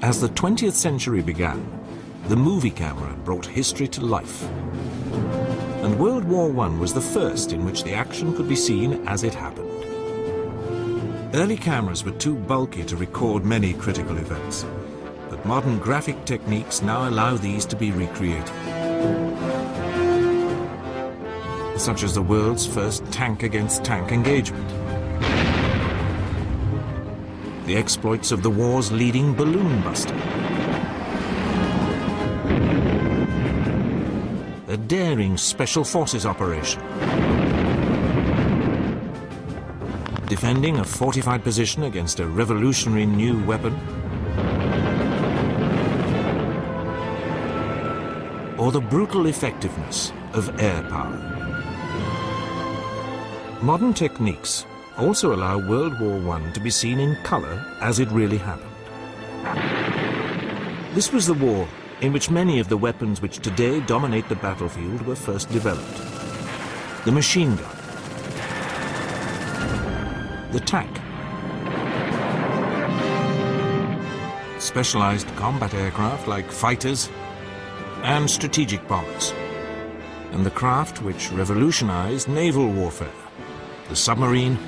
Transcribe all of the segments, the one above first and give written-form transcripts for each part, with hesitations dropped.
As the 20th century began, the movie camera brought history to life. And World War I was the first in which the action could be seen as it happened. Early cameras were too bulky to record many critical events, but modern graphic techniques now allow these to be recreated. Such as the world's first tank-against-tank engagement, the exploits of the war's leading balloon buster, a daring special forces operation, defending a fortified position against a revolutionary new weapon, or the brutal effectiveness of air power. Modern techniques also allow World War I to be seen in color as it really happened. This was the war in which many of the weapons which today dominate the battlefield were first developed. The machine gun, the tank, specialized combat aircraft like fighters and strategic bombers, and the craft which revolutionized naval warfare, the submarine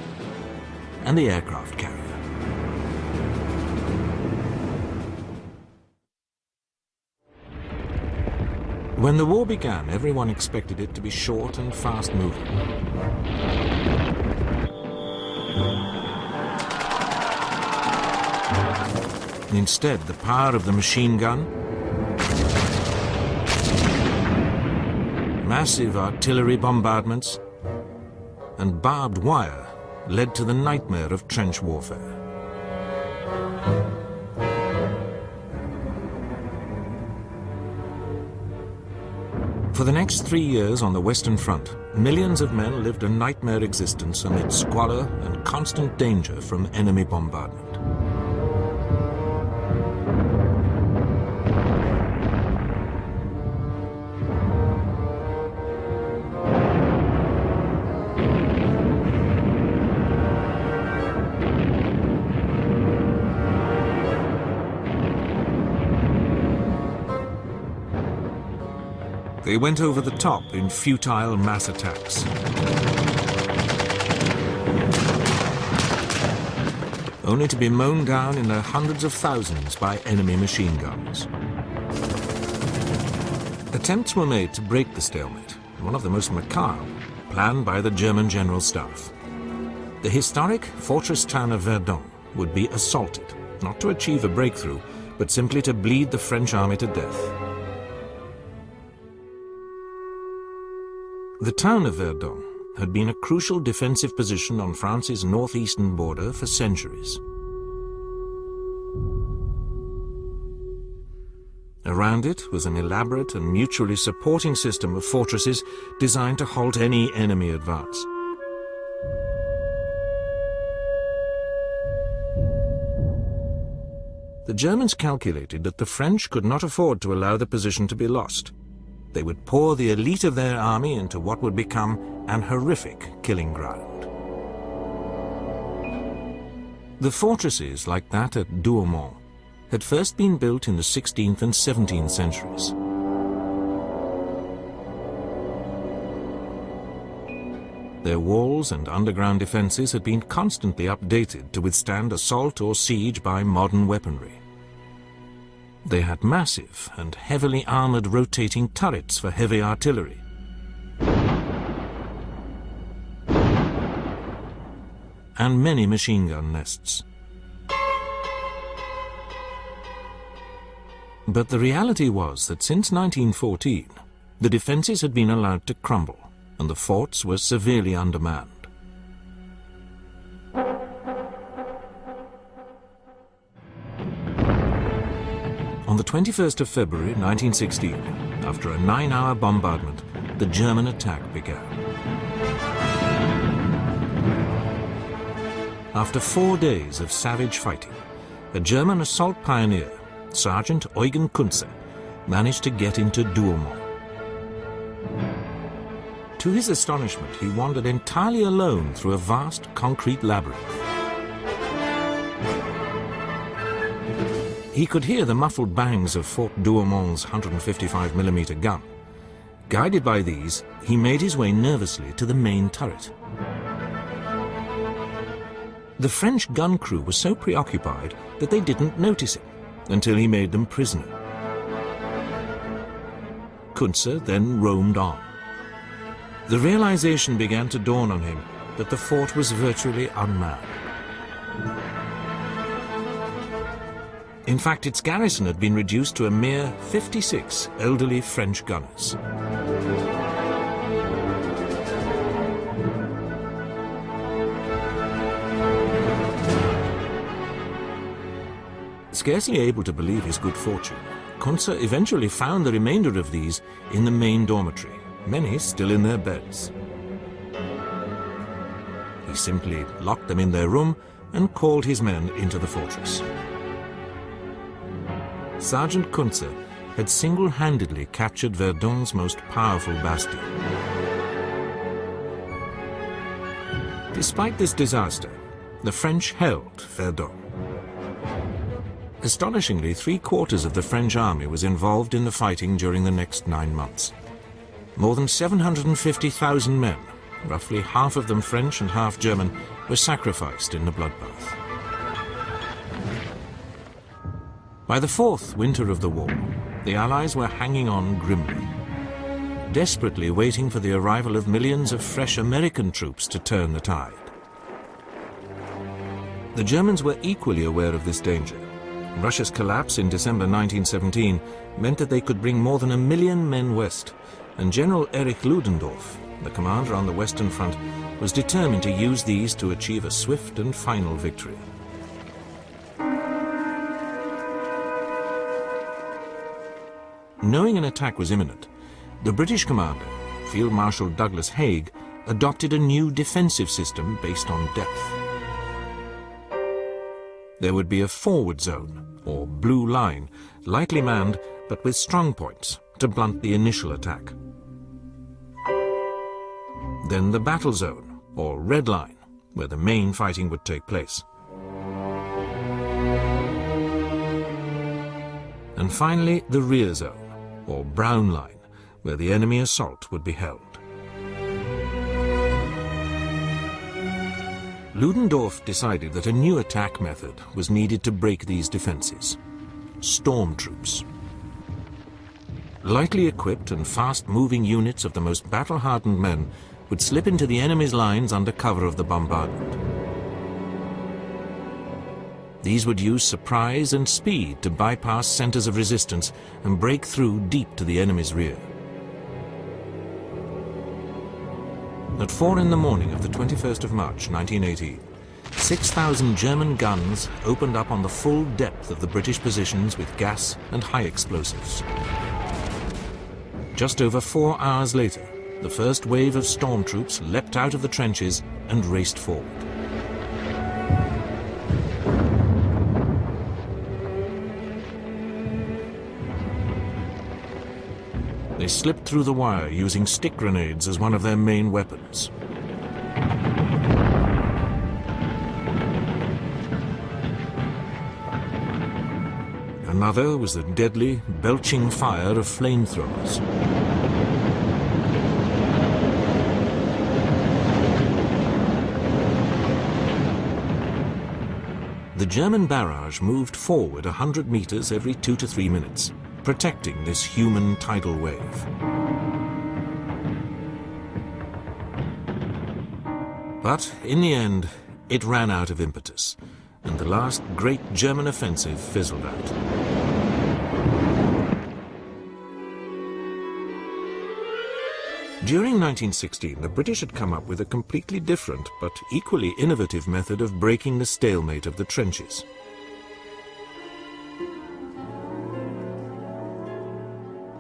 and the aircraft carrier. When the war began, everyone expected it to be short and fast-moving. Instead, the power of the machine gun, massive artillery bombardments, and barbed wire led to the nightmare of trench warfare. For the next 3 years on the Western Front, millions of men lived a nightmare existence amid squalor and constant danger from enemy bombardment. They went over the top in futile mass attacks, only to be mown down in their hundreds of thousands by enemy machine guns. Attempts were made to break the stalemate, one of the most macabre, planned by the German General Staff. The historic fortress town of Verdun would be assaulted, not to achieve a breakthrough, but simply to bleed the French army to death. The town of Verdun had been a crucial defensive position on France's northeastern border for centuries. Around it was an elaborate and mutually supporting system of fortresses designed to halt any enemy advance. The Germans calculated that the French could not afford to allow the position to be lost. They would pour the elite of their army into what would become an horrific killing ground. The fortresses, like that at Douaumont, had first been built in the 16th and 17th centuries. Their walls and underground defenses had been constantly updated to withstand assault or siege by modern weaponry. They had massive and heavily armored rotating turrets for heavy artillery, and many machine gun nests. But the reality was that since 1914, the defenses had been allowed to crumble, and the forts were severely undermanned. On the 21st of February 1916, after a 9-hour bombardment, the German attack began. After 4 days of savage fighting, a German assault pioneer, Sergeant Eugen Kunze, managed to get into Douaumont. To his astonishment, he wandered entirely alone through a vast concrete labyrinth. He could hear the muffled bangs of Fort Douaumond's 155mm gun. Guided by these, he made his way nervously to the main turret. The French gun crew was so preoccupied that they didn't notice him until he made them prisoner. Kunze then roamed on. The realization began to dawn on him that the fort was virtually unmanned. In fact, its garrison had been reduced to a mere 56 elderly French gunners. Scarcely able to believe his good fortune, Kunze eventually found the remainder of these in the main dormitory, many still in their beds. He simply locked them in their room and called his men into the fortress. Sergeant Kunze had single-handedly captured Verdun's most powerful bastion. Despite this disaster, the French held Verdun. Astonishingly, 3/4 of the French army was involved in the fighting during the next 9 months. More than 750,000 men, roughly half of them French and half German, were sacrificed in the bloodbath. By the 4th winter of the war, the Allies were hanging on grimly, desperately waiting for the arrival of millions of fresh American troops to turn the tide. The Germans were equally aware of this danger. Russia's collapse in December 1917 meant that they could bring more than 1 million men west, and General Erich Ludendorff, the commander on the Western Front, was determined to use these to achieve a swift and final victory. Knowing an attack was imminent, the British commander, Field Marshal Douglas Haig, adopted a new defensive system based on depth. There would be a forward zone, or blue line, lightly manned but with strong points to blunt the initial attack. Then the battle zone, or red line, where the main fighting would take place. And finally, the rear zone, or brown line, where the enemy assault would be held. Ludendorff decided that a new attack method was needed to break these defenses: storm troops. Lightly equipped and fast-moving units of the most battle-hardened men would slip into the enemy's lines under cover of the bombardment. These would use surprise and speed to bypass centers of resistance and break through deep to the enemy's rear. At 4 in the morning of the 21st of March 1918, 6,000 German guns opened up on the full depth of the British positions with gas and high explosives. Just over 4 hours later, the first wave of storm troops leapt out of the trenches and raced forward. They slipped through the wire using stick grenades as one of their main weapons. Another was the deadly, belching fire of flamethrowers. The German barrage moved forward 100 meters every 2 to 3 minutes, protecting this human tidal wave. But in the end, it ran out of impetus, and the last great German offensive fizzled out. During 1916, the British had come up with a completely different but equally innovative method of breaking the stalemate of the trenches.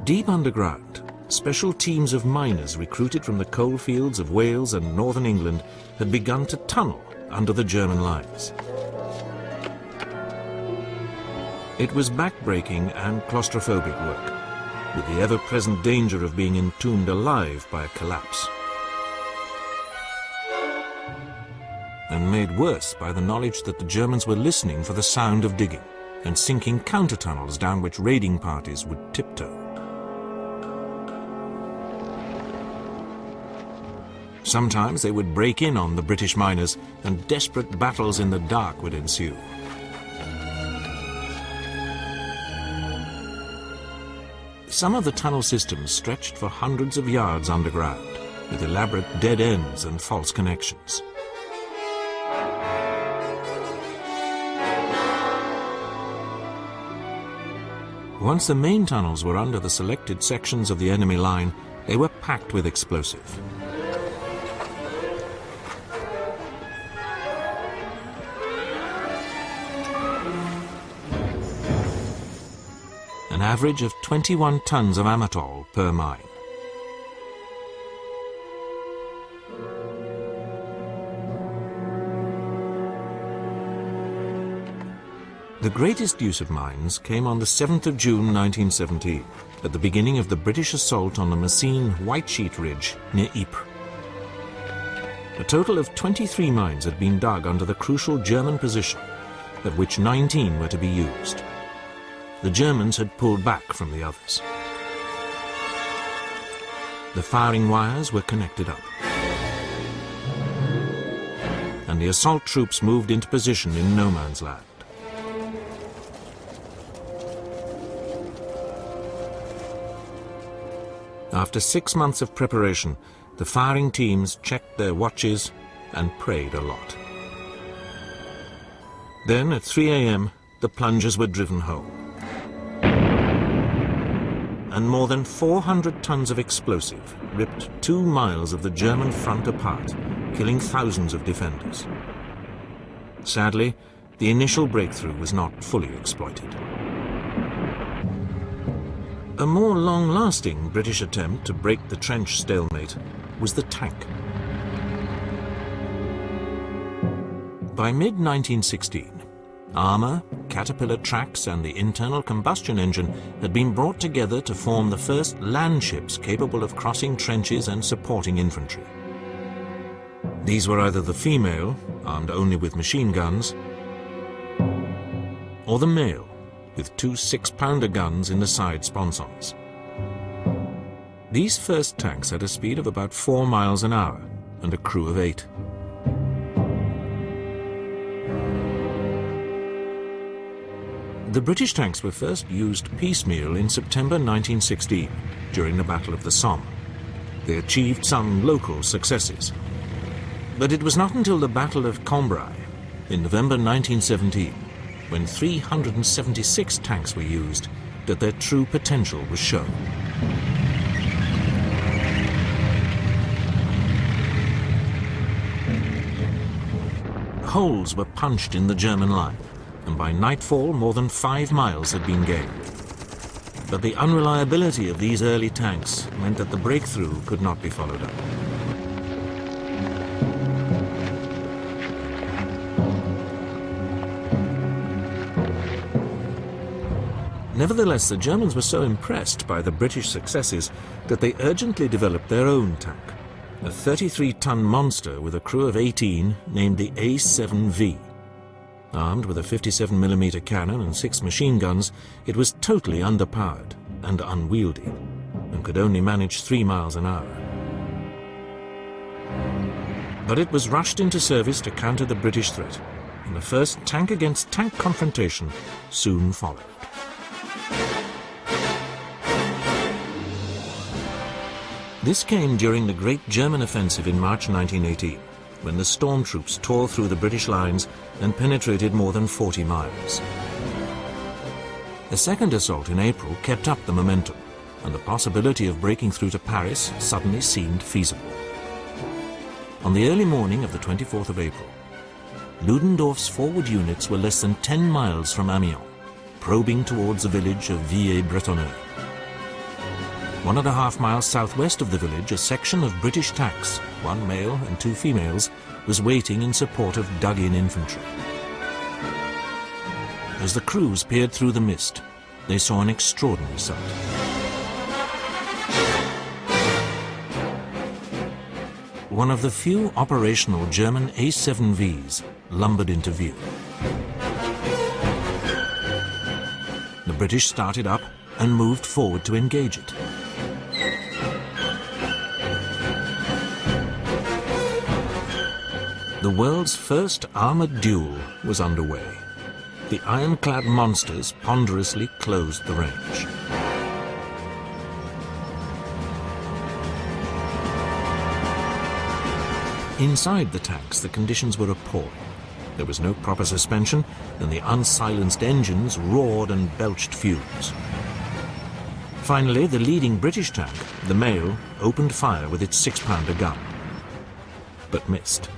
Deep underground, special teams of miners recruited from the coal fields of Wales and northern England had begun to tunnel under the German lines. It was back-breaking and claustrophobic work, with the ever-present danger of being entombed alive by a collapse. And made worse by the knowledge that the Germans were listening for the sound of digging, and sinking counter-tunnels down which raiding parties would tiptoe. Sometimes they would break in on the British miners, and desperate battles in the dark would ensue. Some of the tunnel systems stretched for hundreds of yards underground, with elaborate dead ends and false connections. Once the main tunnels were under the selected sections of the enemy line, they were packed with explosive. An average of 21 tons of amatol per mine. The greatest use of mines came on the 7th of June 1917, at the beginning of the British assault on the Messines White Sheet Ridge near Ypres. A total of 23 mines had been dug under the crucial German position, of which 19 were to be used. The Germans had pulled back from the others. The firing wires were connected up, and the assault troops moved into position in no man's land. After 6 months of preparation, the firing teams checked their watches and prayed a lot. Then, at 3 a.m., the plungers were driven home. And more than 400 tons of explosive ripped 2 miles of the German front apart, killing thousands of defenders. Sadly, the initial breakthrough was not fully exploited. A more long-lasting British attempt to break the trench stalemate was the tank. By mid-1916, armour, caterpillar tracks and the internal combustion engine had been brought together to form the first land ships capable of crossing trenches and supporting infantry. These were either the female, armed only with machine guns, or the male, with 2 6-pounder guns in the side sponsons. These first tanks had a speed of about 4 miles an hour and a crew of 8. The British tanks were first used piecemeal in September 1916, during the Battle of the Somme. They achieved some local successes. But it was not until the Battle of Cambrai, in November 1917, when 376 tanks were used, that their true potential was shown. Holes were punched in the German line, and by nightfall more than 5 miles had been gained. But the unreliability of these early tanks meant that the breakthrough could not be followed up. Nevertheless, the Germans were so impressed by the British successes that they urgently developed their own tank, a 33-ton monster with a crew of 18 named the A7V. Armed with a 57mm cannon and 6 machine guns, it was totally underpowered and unwieldy, and could only manage 3 miles an hour. But it was rushed into service to counter the British threat, and the first tank-against-tank confrontation soon followed. This came during the Great German Offensive in March 1918, when the storm troops tore through the British lines and penetrated more than 40 miles. The second assault in April kept up the momentum, and the possibility of breaking through to Paris suddenly seemed feasible. On the early morning of the 24th of April, Ludendorff's forward units were less than 10 miles from Amiens, probing towards the village of Villers-Bretonneux. 1.5 miles southwest of the village, a section of British tanks, 1 male and 2 females, was waiting in support of dug-in infantry. As the crews peered through the mist, they saw an extraordinary sight. One of the few operational German A7Vs lumbered into view. British started up and moved forward to engage it. The world's first armoured duel was underway. The ironclad monsters ponderously closed the range. Inside the tanks, the conditions were appalling. There was no proper suspension, and the unsilenced engines roared and belched fumes. Finally, the leading British tank, the Mail, opened fire with its 6-pounder gun, but missed.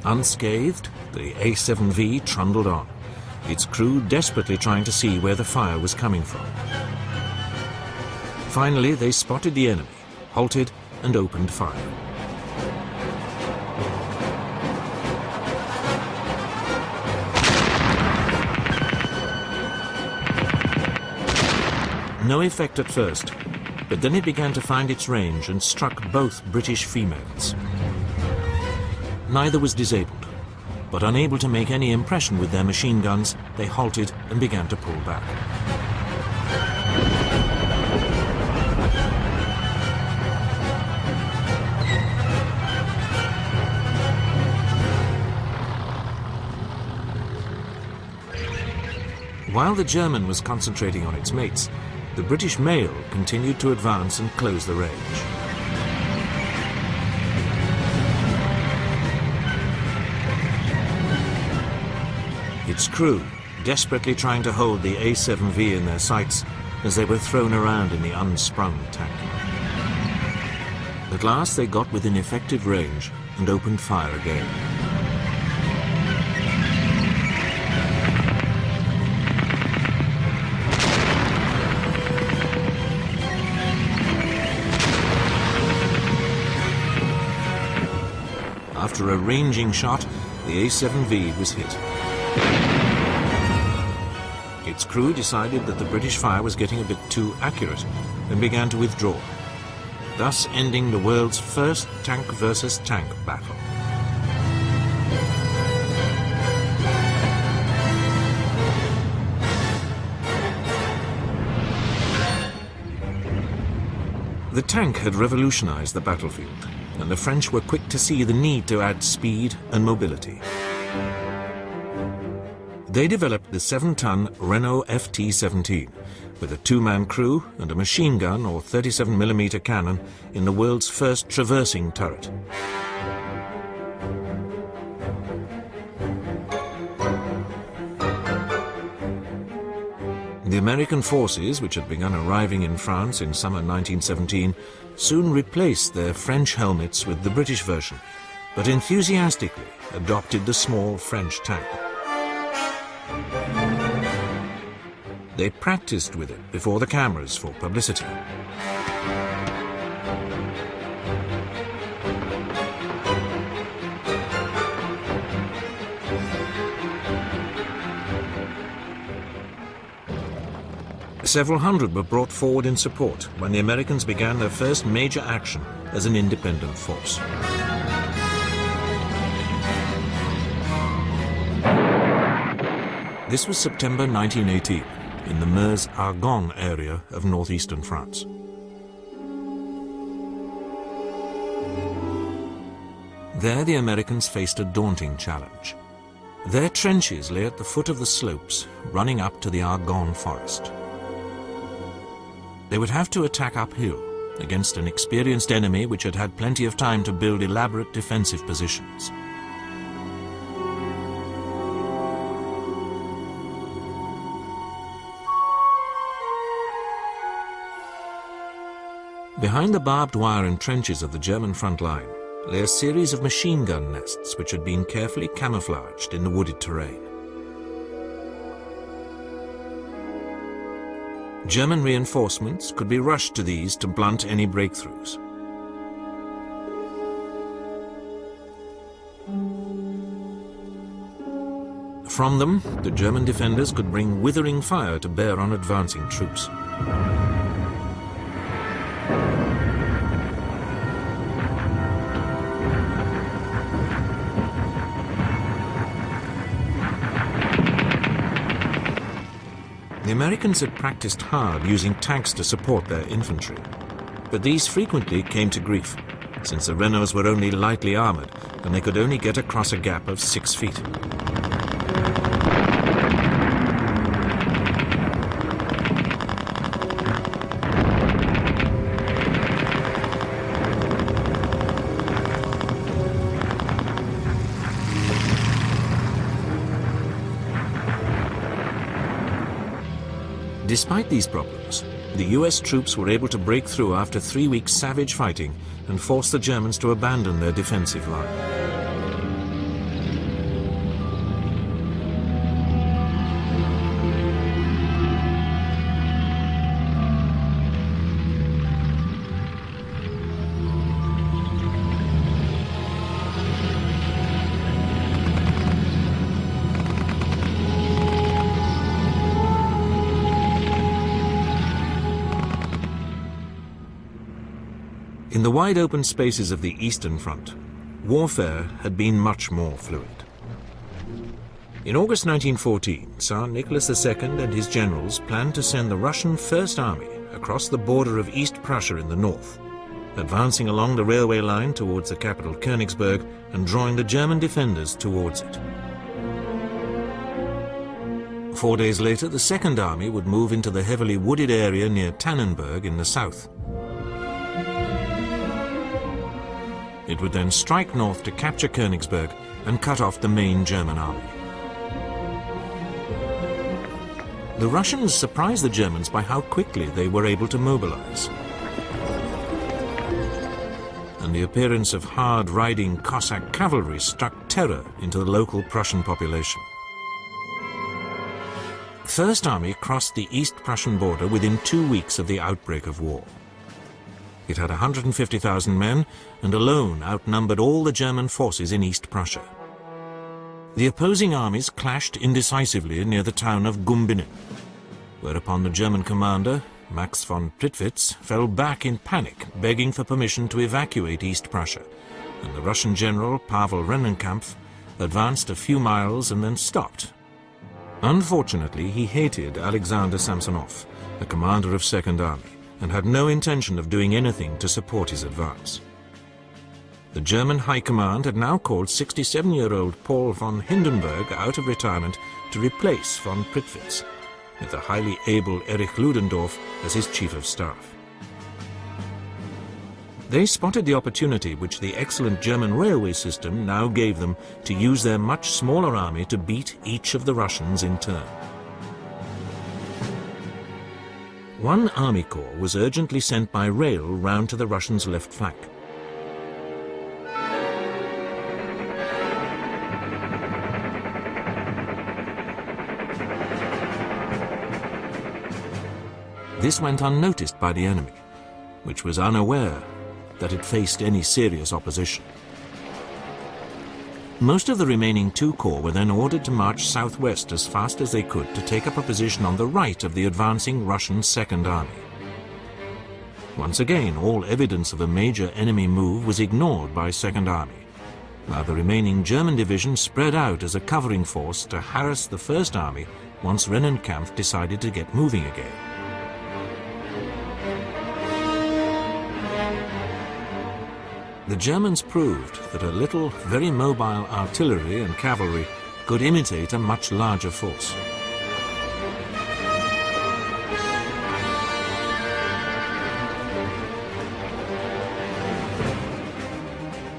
Unscathed, the A7V trundled on, its crew desperately trying to see where the fire was coming from. Finally, they spotted the enemy, halted, and opened fire. No effect at first, but then it began to find its range and struck both British females. Neither was disabled, but unable to make any impression with their machine guns, they halted and began to pull back. While the German was concentrating on its mates, the British Mail continued to advance and close the range. Its crew, desperately trying to hold the A7V in their sights as they were thrown around in the unsprung tank. At last they got within effective range and opened fire again. After a ranging shot, the A7V was hit. Its crew decided that the British fire was getting a bit too accurate and began to withdraw, thus ending the world's first tank versus tank battle. The tank had revolutionized the battlefield, and the French were quick to see the need to add speed and mobility. They developed the 7-ton Renault Ft-17 with a 2-man crew and a machine gun or 37mm cannon in the world's first traversing turret. The American forces, which had begun arriving in France in summer 1917, soon replaced their French helmets with the British version, but enthusiastically adopted the small French tank. They practiced with it before the cameras for publicity. Several hundred were brought forward in support when the Americans began their first major action as an independent force. This was September 1918 in the Meuse-Argonne area of northeastern France. There the Americans faced a daunting challenge. Their trenches lay at the foot of the slopes running up to the Argonne forest. They would have to attack uphill against an experienced enemy which had had plenty of time to build elaborate defensive positions. Behind the barbed wire and trenches of the German front line lay a series of machine gun nests which had been carefully camouflaged in the wooded terrain. German reinforcements could be rushed to these to blunt any breakthroughs. From them, the German defenders could bring withering fire to bear on advancing troops. The Americans had practiced hard using tanks to support their infantry, but these frequently came to grief, since the Renaults were only lightly armored and they could only get across a gap of 6 feet. Despite these problems, the US troops were able to break through after 3 weeks' savage fighting and force the Germans to abandon their defensive line. In the wide open spaces of the Eastern Front, warfare had been much more fluid. In August 1914, Tsar Nicholas II and his generals planned to send the Russian First Army across the border of East Prussia in the north, advancing along the railway line towards the capital Königsberg and drawing the German defenders towards it. 4 days later, the Second Army would move into the heavily wooded area near Tannenberg in the south. It would then strike north to capture Königsberg and cut off the main German army. The Russians surprised the Germans by how quickly they were able to mobilize. And the appearance of hard-riding Cossack cavalry struck terror into the local Prussian population. The First Army crossed the East Prussian border within 2 weeks of the outbreak of war. It had 150,000 men and alone outnumbered all the German forces in East Prussia. The opposing armies clashed indecisively near the town of Gumbinnen, whereupon the German commander, Max von Prittwitz, fell back in panic, begging for permission to evacuate East Prussia, and the Russian general Pavel Rennenkampf advanced a few miles and then stopped. Unfortunately, he hated Alexander Samsonov, the commander of Second Army, and had no intention of doing anything to support his advance. The German High Command had now called 67-year-old Paul von Hindenburg out of retirement to replace von Prittwitz, with the highly able Erich Ludendorff as his chief of staff. They spotted the opportunity which the excellent German railway system now gave them to use their much smaller army to beat each of the Russians in turn. One army corps was urgently sent by rail round to the Russians' left flank. This went unnoticed by the enemy, which was unaware that it faced any serious opposition. Most of the remaining 2 corps were then ordered to march southwest as fast as they could to take up a position on the right of the advancing Russian Second Army. Once again, all evidence of a major enemy move was ignored by Second Army, while the remaining German division spread out as a covering force to harass the First Army once Rennenkampf decided to get moving again. The Germans proved that a little, very mobile artillery and cavalry could imitate a much larger force.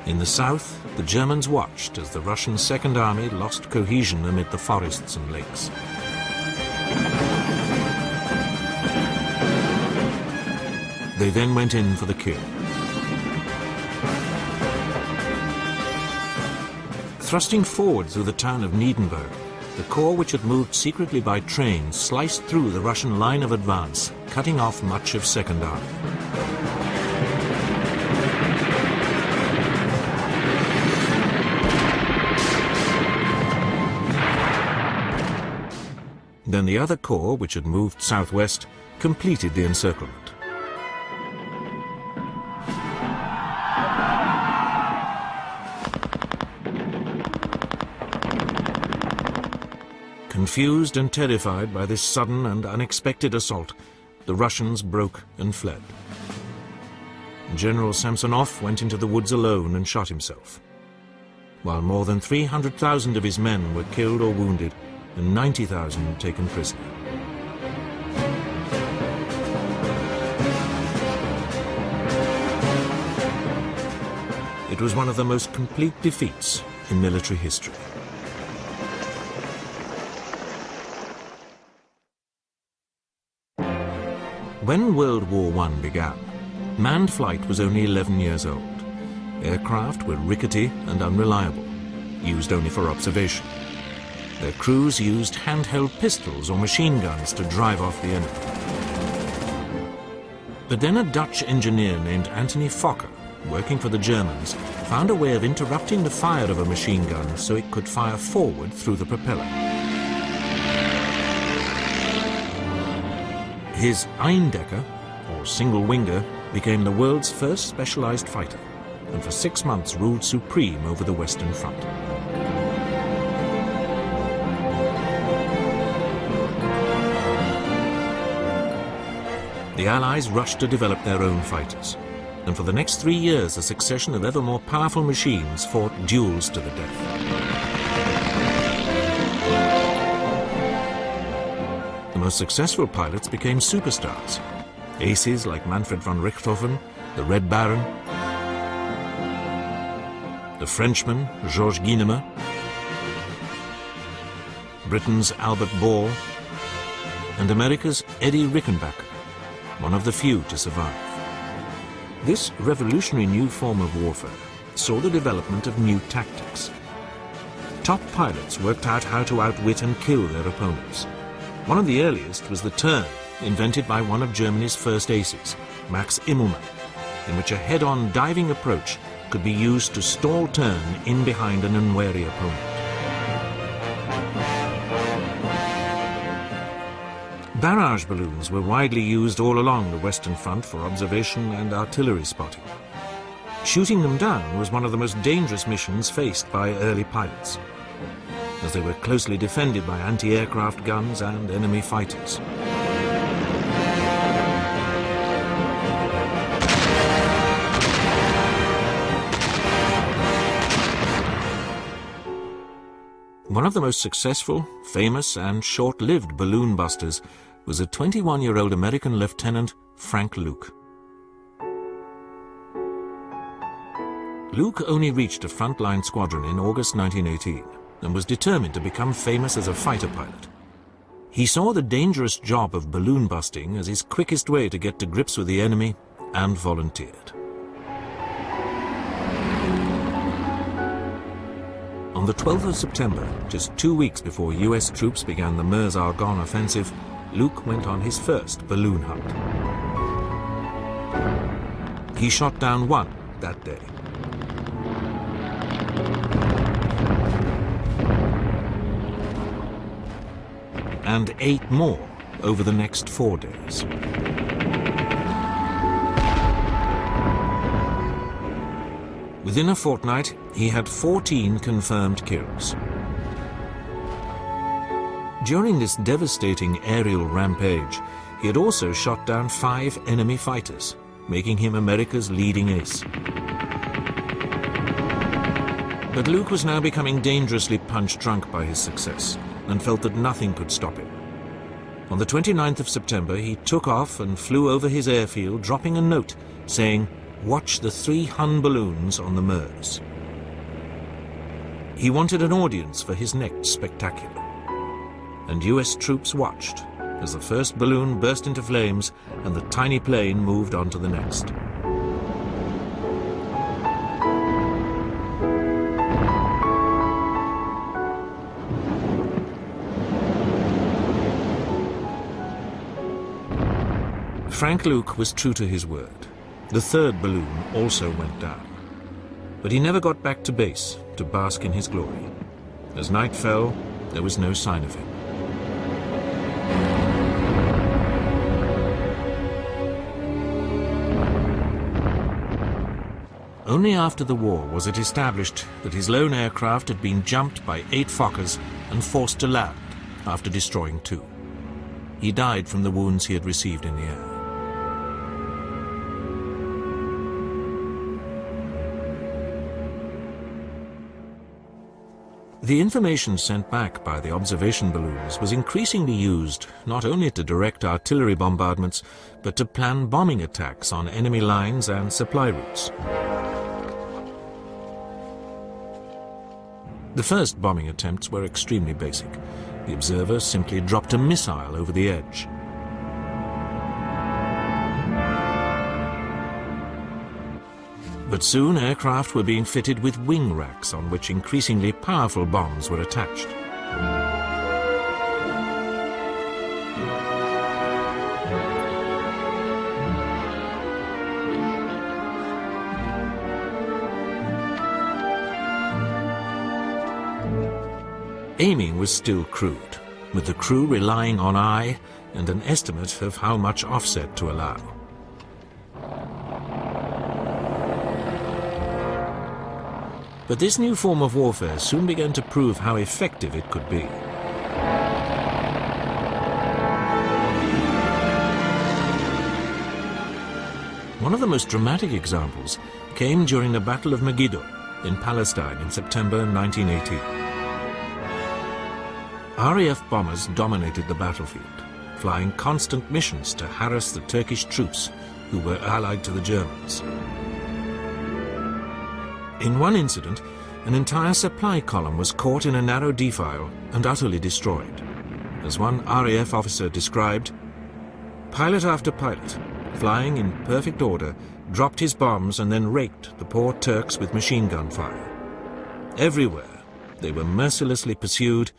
In the south, the Germans watched as the Russian Second Army lost cohesion amid the forests and lakes. They then went in for the kill. Thrusting forward through the town of Niedenberg, the corps which had moved secretly by train sliced through the Russian line of advance, cutting off much of Second Army. Then the other corps, which had moved southwest, completed the encirclement. Confused and terrified by this sudden and unexpected assault, the Russians broke and fled. General Samsonov went into the woods alone and shot himself, while more than 300,000 of his men were killed or wounded and 90,000 taken prisoner. It was one of the most complete defeats in military history. When World War I began, manned flight was only 11 years old. Aircraft were rickety and unreliable, used only for observation. Their crews used handheld pistols or machine guns to drive off the enemy. But then a Dutch engineer named Anthony Fokker, working for the Germans, found a way of interrupting the fire of a machine gun so it could fire forward through the propeller. His Eindecker, or single-winger, became the world's first specialized fighter, and for 6 months ruled supreme over the Western Front. The Allies rushed to develop their own fighters, and for the next 3 years a succession of ever more powerful machines fought duels to the death. The most successful pilots became superstars. Aces like Manfred von Richthofen, the Red Baron, the Frenchman Georges Guynemer, Britain's Albert Ball, and America's Eddie Rickenbacker, one of the few to survive. This revolutionary new form of warfare saw the development of new tactics. Top pilots worked out how to outwit and kill their opponents. One of the earliest was the turn, invented by one of Germany's first aces, Max Immelmann, in which a head-on diving approach could be used to stall turn in behind an unwary opponent. Barrage balloons were widely used all along the Western Front for observation and artillery spotting. Shooting them down was one of the most dangerous missions faced by early pilots, as they were closely defended by anti-aircraft guns and enemy fighters. One of the most successful, famous, and short-lived balloon busters was a 21-year-old American lieutenant, Frank Luke. Luke only reached a frontline squadron in August 1918 and was determined to become famous as a fighter pilot. He saw the dangerous job of balloon busting as his quickest way to get to grips with the enemy and volunteered. On the 12th of September, just 2 weeks before US troops began the Meuse-Argonne offensive, Luke went on his first balloon hunt. He shot down one that day. And 8 more over the next 4 days. Within a fortnight, he had 14 confirmed kills. During this devastating aerial rampage, he had also shot down 5 enemy fighters, making him America's leading ace. But Luke was now becoming dangerously punch-drunk by his success, and felt that nothing could stop him. On the 29th of September, he took off and flew over his airfield, dropping a note saying, "Watch the 3 Hun balloons on the Meuse." He wanted an audience for his next spectacular. And US troops watched as the first balloon burst into flames and the tiny plane moved on to the next. Frank Luke was true to his word. The 3rd balloon also went down. But he never got back to base to bask in his glory. As night fell, there was no sign of him. Only after the war was it established that his lone aircraft had been jumped by 8 Fokkers and forced to land, after destroying 2. He died from the wounds he had received in the air. The information sent back by the observation balloons was increasingly used not only to direct artillery bombardments, but to plan bombing attacks on enemy lines and supply routes. The first bombing attempts were extremely basic. The observer simply dropped a missile over the edge. But soon aircraft were being fitted with wing racks on which increasingly powerful bombs were attached. Aiming was still crude, with the crew relying on eye and an estimate of how much offset to allow. But this new form of warfare soon began to prove how effective it could be. One of the most dramatic examples came during the Battle of Megiddo in Palestine in September 1918. RAF bombers dominated the battlefield, flying constant missions to harass the Turkish troops who were allied to the Germans. In one incident, an entire supply column was caught in a narrow defile and utterly destroyed. As one RAF officer described, pilot after pilot, flying in perfect order, dropped his bombs and then raked the poor Turks with machine gun fire. Everywhere, they were mercilessly pursued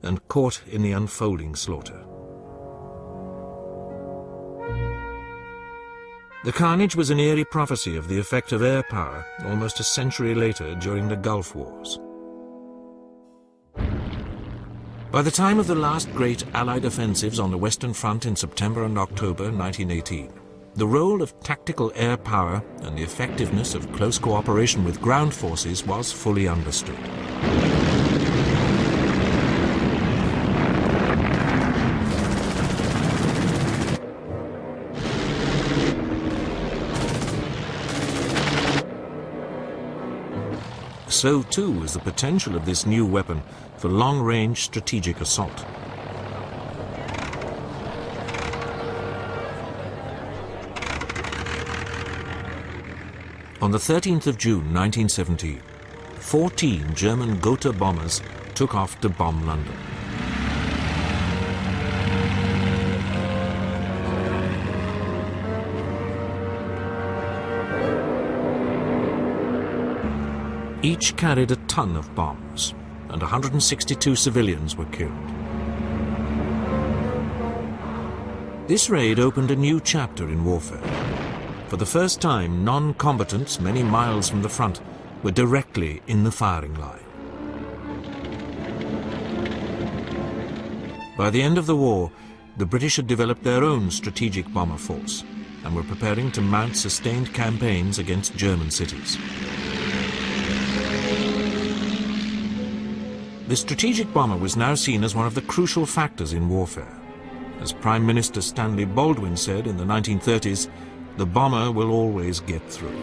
and caught in the unfolding slaughter. The carnage was an eerie prophecy of the effect of air power almost a century later during the Gulf Wars. By the time of the last great Allied offensives on the Western Front in September and October 1918, the role of tactical air power and the effectiveness of close cooperation with ground forces was fully understood. So too is the potential of this new weapon for long-range strategic assault. On the 13th of June 1917, 14 German Gotha bombers took off to bomb London. Each carried a ton of bombs, and 162 civilians were killed. This raid opened a new chapter in warfare. For the first time, non-combatants many miles from the front were directly in the firing line. By the end of the war, the British had developed their own strategic bomber force and were preparing to mount sustained campaigns against German cities. The strategic bomber was now seen as one of the crucial factors in warfare. As Prime Minister Stanley Baldwin said in the 1930s, the bomber will always get through.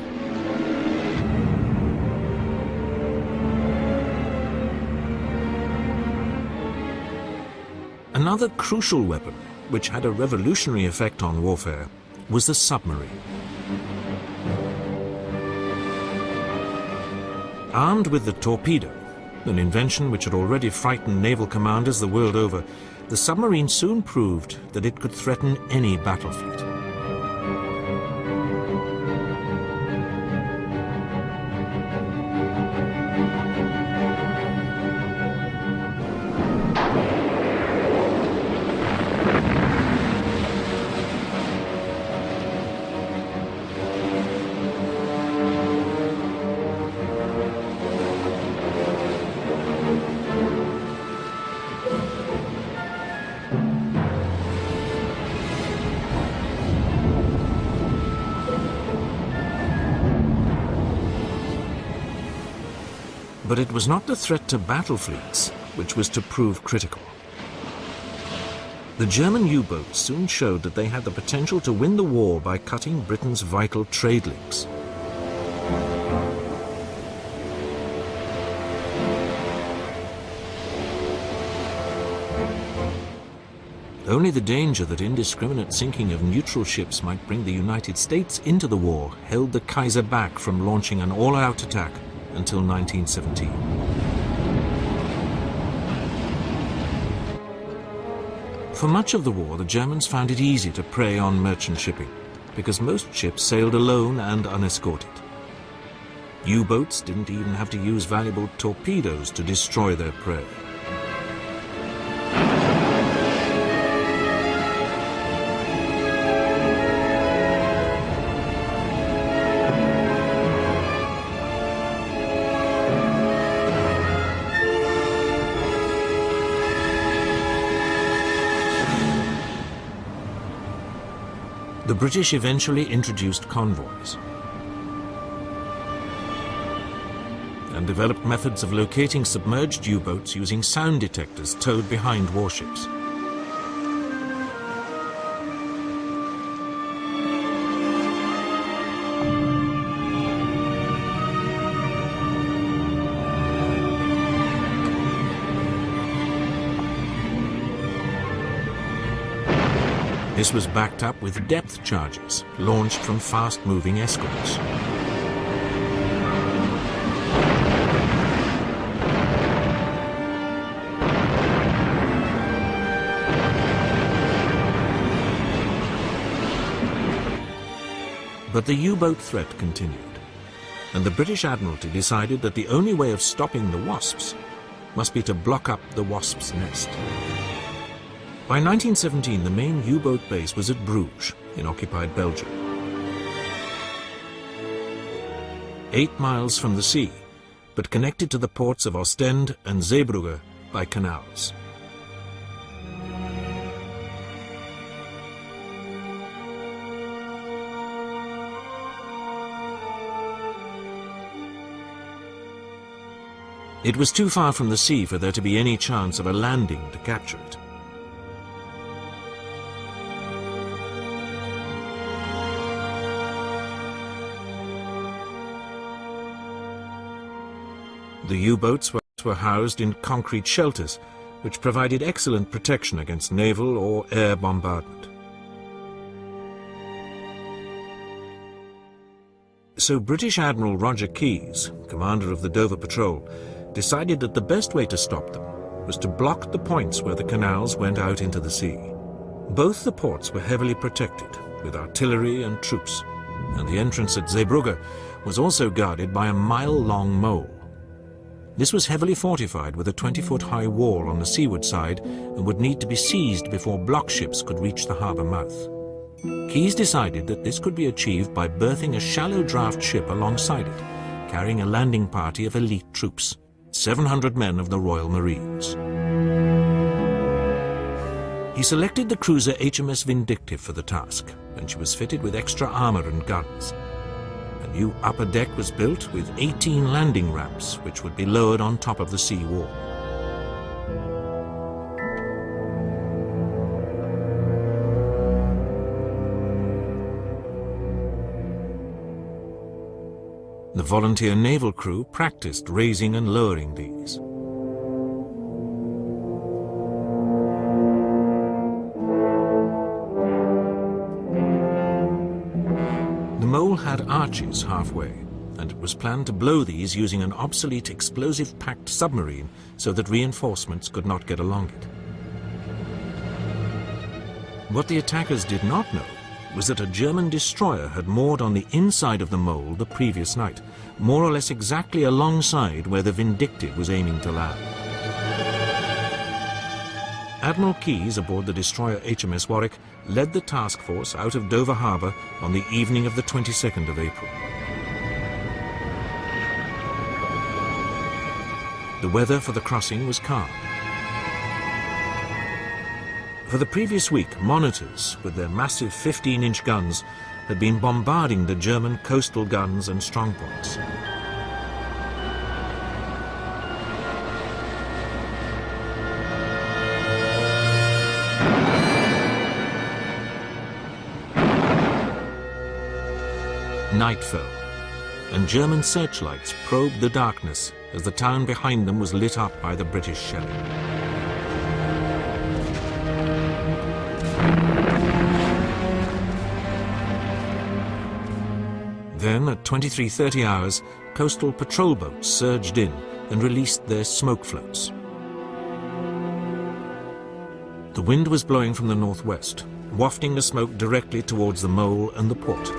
Another crucial weapon, which had a revolutionary effect on warfare, was the submarine. Armed with the torpedo, an invention which had already frightened naval commanders the world over, the submarine soon proved that it could threaten any battle fleet. But it was not the threat to battle fleets which was to prove critical. The German U-boats soon showed that they had the potential to win the war by cutting Britain's vital trade links. Only the danger that indiscriminate sinking of neutral ships might bring the United States into the war held the Kaiser back from launching an all-out attack until 1917. For much of the war, the Germans found it easy to prey on merchant shipping, because most ships sailed alone and unescorted. U-boats didn't even have to use valuable torpedoes to destroy their prey. The British eventually introduced convoys and developed methods of locating submerged U-boats using sound detectors towed behind warships. This was backed up with depth charges launched from fast-moving escorts. But the U-boat threat continued, and the British Admiralty decided that the only way of stopping the Wasps must be to block up the Wasp's nest. By 1917, the main U-boat base was at Bruges, in occupied Belgium. 8 miles from the sea, but connected to the ports of Ostend and Zeebrugge by canals. It was too far from the sea for there to be any chance of a landing to capture it. The U-boats were housed in concrete shelters, which provided excellent protection against naval or air bombardment. So British Admiral Roger Keyes, commander of the Dover Patrol, decided that the best way to stop them was to block the points where the canals went out into the sea. Both the ports were heavily protected, with artillery and troops, and the entrance at Zeebrugge was also guarded by a mile-long mole. This was heavily fortified with a 20-foot-high wall on the seaward side and would need to be seized before block ships could reach the harbour mouth. Keyes decided that this could be achieved by berthing a shallow draft ship alongside it, carrying a landing party of elite troops, 700 men of the Royal Marines. He selected the cruiser HMS Vindictive for the task, and she was fitted with extra armour and guns. A new upper deck was built with 18 landing ramps, which would be lowered on top of the sea wall. The volunteer naval crew practiced raising and lowering these. The mole had arches halfway, and it was planned to blow these using an obsolete explosive-packed submarine so that reinforcements could not get along it. What the attackers did not know was that a German destroyer had moored on the inside of the mole the previous night, more or less exactly alongside where the Vindictive was aiming to land. Admiral Keyes, aboard the destroyer HMS Warwick, led the task force out of Dover Harbour on the evening of the 22nd of April. The weather for the crossing was calm. For the previous week, monitors, with their massive 15-inch guns, had been bombarding the German coastal guns and strongpoints. Night fell, and German searchlights probed the darkness as the town behind them was lit up by the British shelling. Then, at 23:30 hours, coastal patrol boats surged in and released their smoke floats. The wind was blowing from the northwest, wafting the smoke directly towards the mole and the port.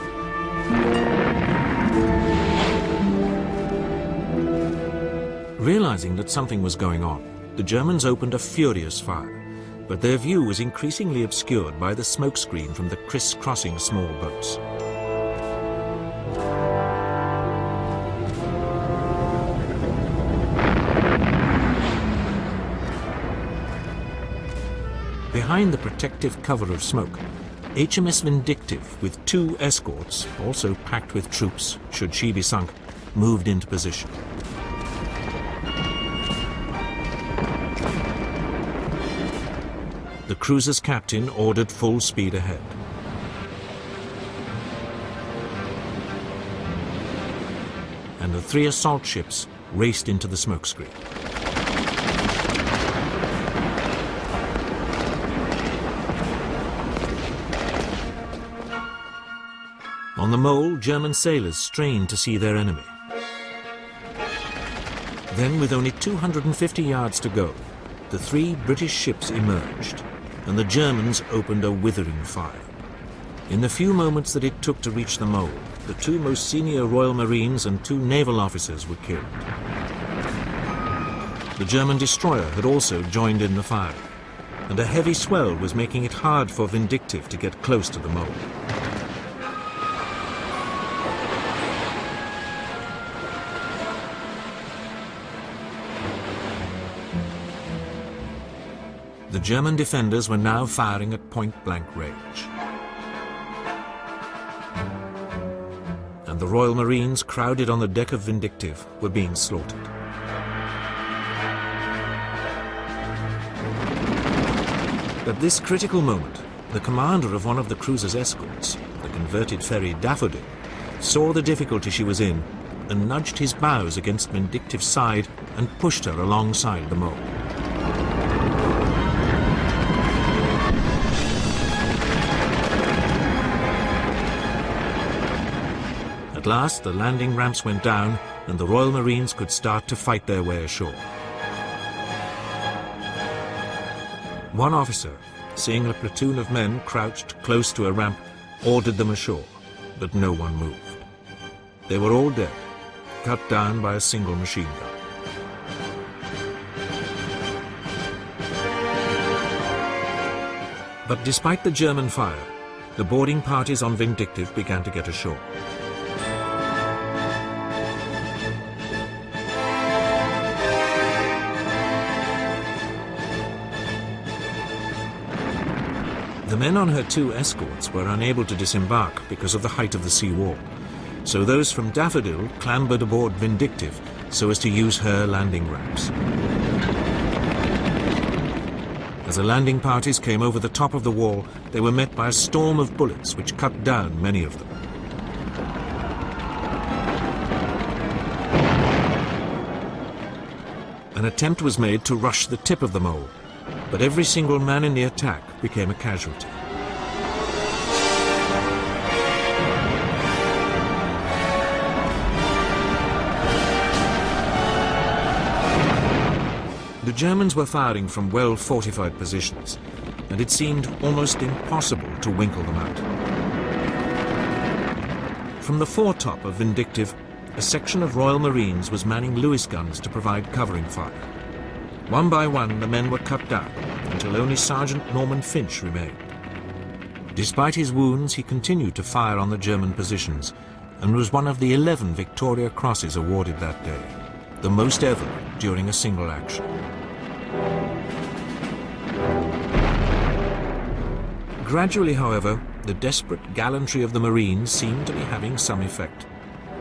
Realizing that something was going on, the Germans opened a furious fire, but their view was increasingly obscured by the smokescreen from the criss-crossing small boats. Behind the protective cover of smoke, HMS Vindictive, with 2 escorts, also packed with troops, should she be sunk, moved into position. The cruiser's captain ordered full speed ahead. And the 3 assault ships raced into the smokescreen. On the mole, German sailors strained to see their enemy. Then, with only 250 yards to go, the 3 British ships emerged, and the Germans opened a withering fire. In the few moments that it took to reach the mole, the 2 most senior Royal Marines and 2 naval officers were killed. The German destroyer had also joined in the fire, and a heavy swell was making it hard for Vindictive to get close to the mole. The German defenders were now firing at point-blank range. And the Royal Marines, crowded on the deck of Vindictive, were being slaughtered. At this critical moment, the commander of one of the cruiser's escorts, the converted ferry Daffodil, saw the difficulty she was in and nudged his bows against Vindictive's side and pushed her alongside the mole. At last, the landing ramps went down, and the Royal Marines could start to fight their way ashore. One officer, seeing a platoon of men crouched close to a ramp, ordered them ashore, but no one moved. They were all dead, cut down by a single machine gun. But despite the German fire, the boarding parties on Vindictive began to get ashore. The men on her 2 escorts were unable to disembark because of the height of the sea wall, so those from Daffodil clambered aboard Vindictive so as to use her landing ramps. As the landing parties came over the top of the wall, they were met by a storm of bullets which cut down many of them. An attempt was made to rush the tip of the mole, but every single man in the attack became a casualty. The Germans were firing from well-fortified positions, and it seemed almost impossible to winkle them out. From the foretop of Vindictive, a section of Royal Marines was manning Lewis guns to provide covering fire. One by one, the men were cut down, until only Sergeant Norman Finch remained. Despite his wounds, he continued to fire on the German positions, and was one of the 11 Victoria Crosses awarded that day, the most ever during a single action. Gradually, however, the desperate gallantry of the Marines seemed to be having some effect.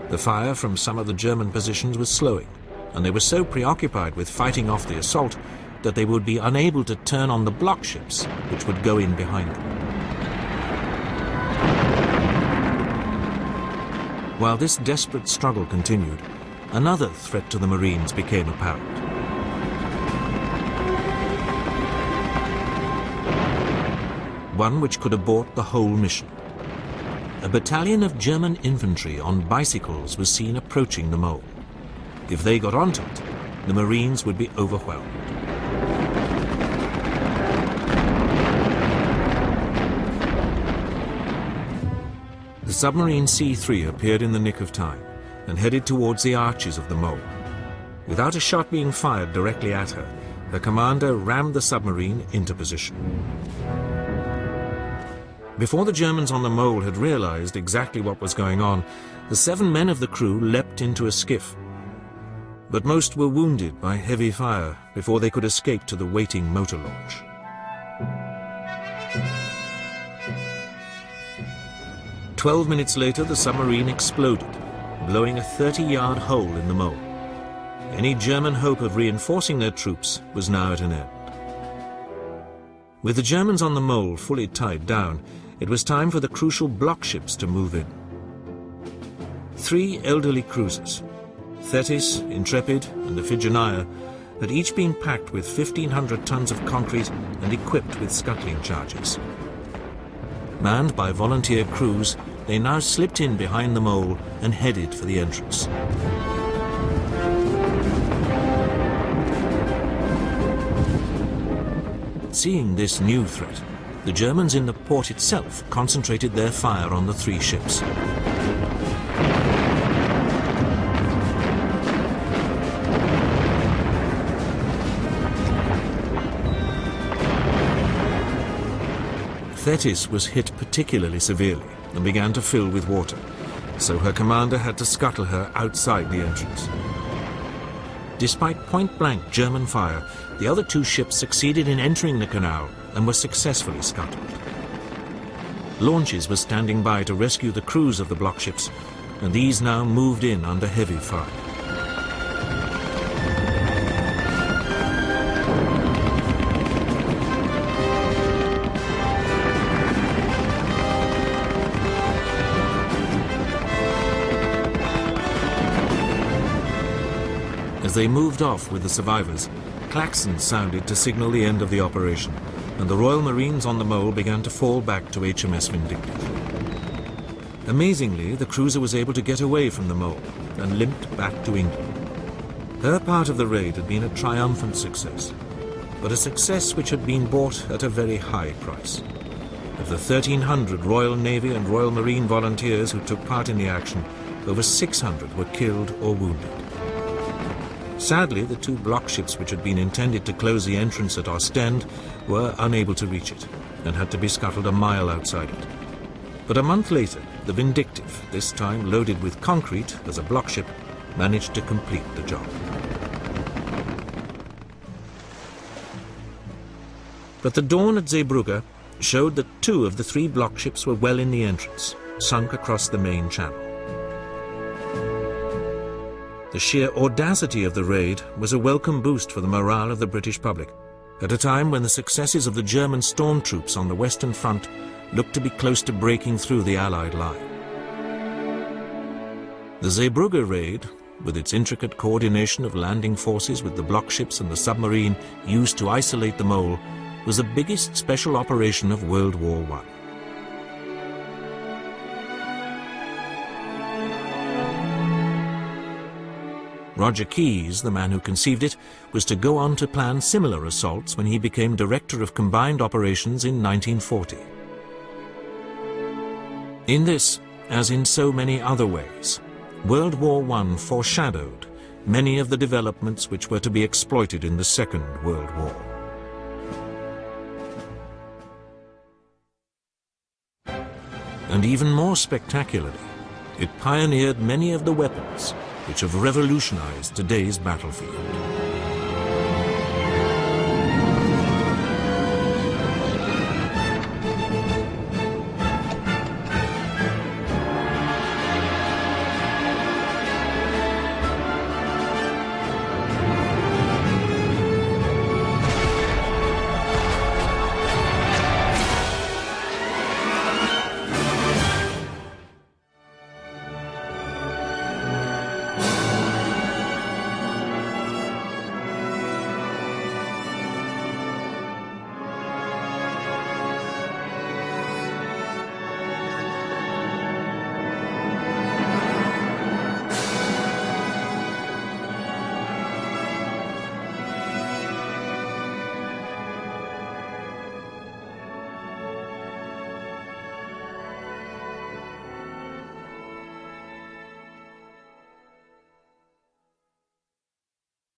The fire from some of the German positions was slowing, and they were so preoccupied with fighting off the assault that they would be unable to turn on the block ships, which would go in behind them. While this desperate struggle continued, another threat to the Marines became apparent. One which could abort the whole mission. A battalion of German infantry on bicycles was seen approaching the mole. If they got onto it, the Marines would be overwhelmed. The submarine C-3 appeared in the nick of time and headed towards the arches of the mole. Without a shot being fired directly at her, the commander rammed the submarine into position. Before the Germans on the mole had realized exactly what was going on, the 7 men of the crew leapt into a skiff. But most were wounded by heavy fire before they could escape to the waiting motor launch. "12 minutes later, the submarine exploded, blowing a 30-yard hole in the mole. Any German hope of reinforcing their troops was now at an end. With the Germans on the mole fully tied down, it was time for the crucial block ships to move in. 3 elderly cruisers, Thetis, Intrepid, and Iphigenia, had each been packed with 1,500 tons of concrete and equipped with scuttling charges. Manned by volunteer crews, they now slipped in behind the mole and headed for the entrance. Seeing this new threat, the Germans in the port itself concentrated their fire on the 3 ships. Thetis was hit particularly severely and began to fill with water, so her commander had to scuttle her outside the entrance. Despite point-blank German fire, the other 2 ships succeeded in entering the canal and were successfully scuttled. Launches were standing by to rescue the crews of the block ships, and these now moved in under heavy fire. As they moved off with the survivors, klaxons sounded to signal the end of the operation, and the Royal Marines on the mole began to fall back to HMS Vindictive. Amazingly, the cruiser was able to get away from the mole and limped back to England. Her part of the raid had been a triumphant success, but a success which had been bought at a very high price. Of the 1,300 Royal Navy and Royal Marine volunteers who took part in the action, over 600 were killed or wounded. Sadly, the 2 block ships which had been intended to close the entrance at Ostend were unable to reach it and had to be scuttled a mile outside it. But a month later, the Vindictive, this time loaded with concrete as a block ship, managed to complete the job. But the dawn at Zeebrugge showed that 2 of the 3 block ships were well in the entrance, sunk across the main channel. The sheer audacity of the raid was a welcome boost for the morale of the British public, at a time when the successes of the German storm troops on the Western Front looked to be close to breaking through the Allied line. The Zeebrugge raid, with its intricate coordination of landing forces with the block ships and the submarine used to isolate the mole, was the biggest special operation of World War I. Roger Keyes, the man who conceived it, was to go on to plan similar assaults when he became Director of Combined Operations in 1940. In this, as in so many other ways, World War I foreshadowed many of the developments which were to be exploited in the Second World War. And even more spectacularly, it pioneered many of the weapons which have revolutionized today's battlefield.